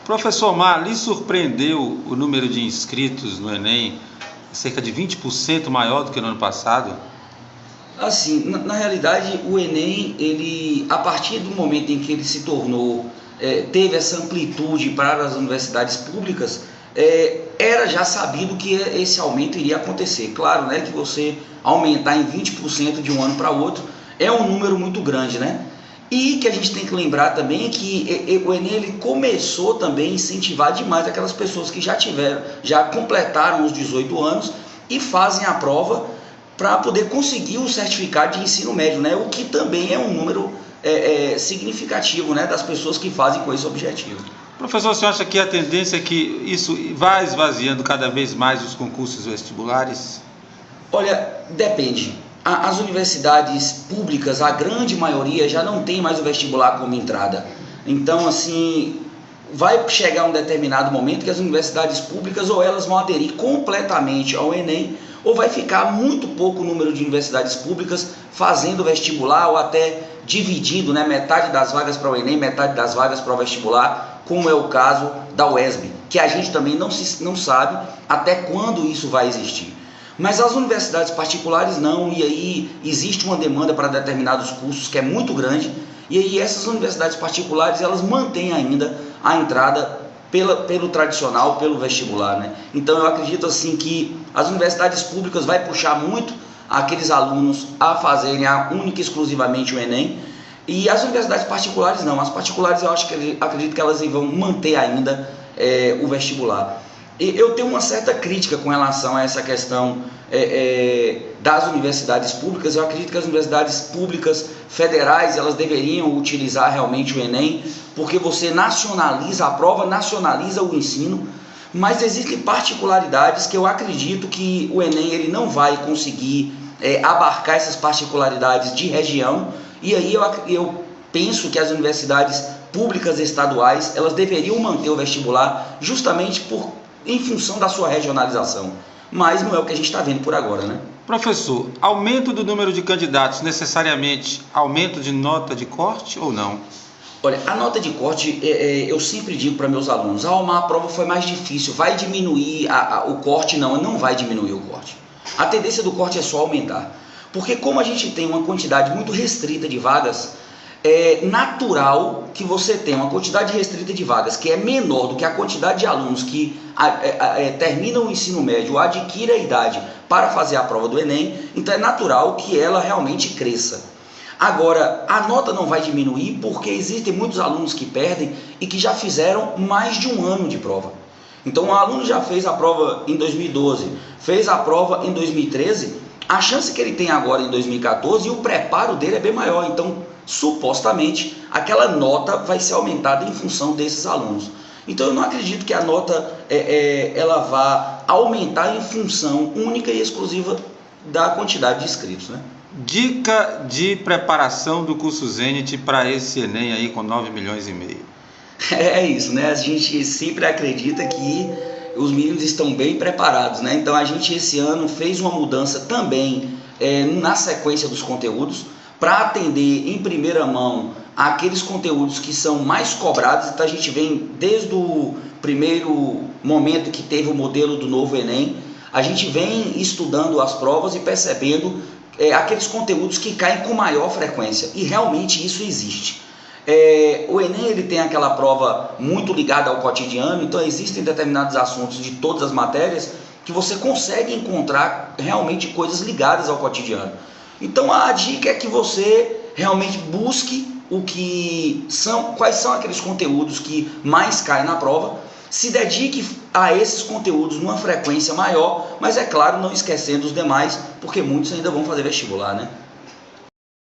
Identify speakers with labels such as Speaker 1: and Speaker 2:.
Speaker 1: Professor Mar, lhe surpreendeu o número de inscritos no Enem, cerca de 20% maior do que no ano passado?
Speaker 2: Assim, na realidade, o Enem, ele, a partir do momento em que ele se tornou, teve essa amplitude para as universidades públicas, era já sabido que esse aumento iria acontecer. Claro, né, que você aumentar em 20% de um ano para outro é um número muito grande, né? E que a gente tem que lembrar também que o Enem ele começou também a incentivar demais aquelas pessoas que já completaram os 18 anos e fazem a prova para poder conseguir o certificado de ensino médio, né? O que também é um número significativo, né, das pessoas que fazem com esse objetivo.
Speaker 1: Professor, você acha que a tendência é que isso vai esvaziando cada vez mais os concursos vestibulares?
Speaker 2: Olha, depende. As universidades públicas, a grande maioria, já não tem mais o vestibular como entrada. Então, assim, vai chegar um determinado momento que as universidades públicas ou elas vão aderir completamente ao Enem, ou vai ficar muito pouco o número de universidades públicas fazendo vestibular ou até dividindo, né, metade das vagas para o Enem, metade das vagas para o vestibular, como é o caso da UESB, que a gente também não sabe até quando isso vai existir. Mas as universidades particulares não, e aí existe uma demanda para determinados cursos que é muito grande, e aí essas universidades particulares elas mantêm ainda a entrada pelo tradicional, pelo vestibular, né? Então eu acredito assim que as universidades públicas vai puxar muito aqueles alunos a fazerem única e exclusivamente o Enem, e as universidades particulares não. As particulares eu acredito que elas vão manter ainda o vestibular. Eu tenho uma certa crítica com relação a essa questão das universidades públicas. Eu acredito que as universidades públicas federais elas deveriam utilizar realmente o Enem, porque você nacionaliza a prova, nacionaliza o ensino, mas existem particularidades que eu acredito que o Enem ele não vai conseguir abarcar essas particularidades de região, e aí eu penso que as universidades públicas estaduais elas deveriam manter o vestibular justamente em função da sua regionalização, mas não é o que a gente está vendo por agora, né?
Speaker 1: Professor, aumento do número de candidatos necessariamente aumento de nota de corte ou não?
Speaker 2: Olha, a nota de corte, eu sempre digo para meus alunos, a prova foi mais difícil, vai diminuir o corte? Não vai diminuir o corte. A tendência do corte é só aumentar, porque como a gente tem uma quantidade muito restrita de vagas, é natural que você tenha uma quantidade restrita de vagas que é menor do que a quantidade de alunos que terminam o ensino médio ou adquirem a idade para fazer a prova do Enem, então é natural que ela realmente cresça. Agora, a nota não vai diminuir porque existem muitos alunos que perdem e que já fizeram mais de um ano de prova. Então, um aluno já fez a prova em 2012, fez a prova em 2013, a chance que ele tem agora em 2014 e o preparo dele é bem maior. Então, supostamente, aquela nota vai ser aumentada em função desses alunos. Então, eu não acredito que a nota ela vá aumentar em função única e exclusiva da quantidade de inscritos, né?
Speaker 1: Dica de preparação do curso Zenit para esse Enem aí com 9 milhões e meio.
Speaker 2: É isso, né? A gente sempre acredita que os meninos estão bem preparados, né? Então a gente esse ano fez uma mudança também na sequência dos conteúdos para atender em primeira mão aqueles conteúdos que são mais cobrados. Então a gente vem desde o primeiro momento que teve o modelo do novo Enem, a gente vem estudando as provas e percebendo aqueles conteúdos que caem com maior frequência, e realmente isso existe. O Enem ele tem aquela prova muito ligada ao cotidiano, então existem determinados assuntos de todas as matérias que você consegue encontrar realmente coisas ligadas ao cotidiano. Então a dica é que você realmente busque quais são aqueles conteúdos que mais caem na prova, se dedique a esses conteúdos numa frequência maior, mas é claro, não esquecendo os demais, porque muitos ainda vão fazer vestibular, né?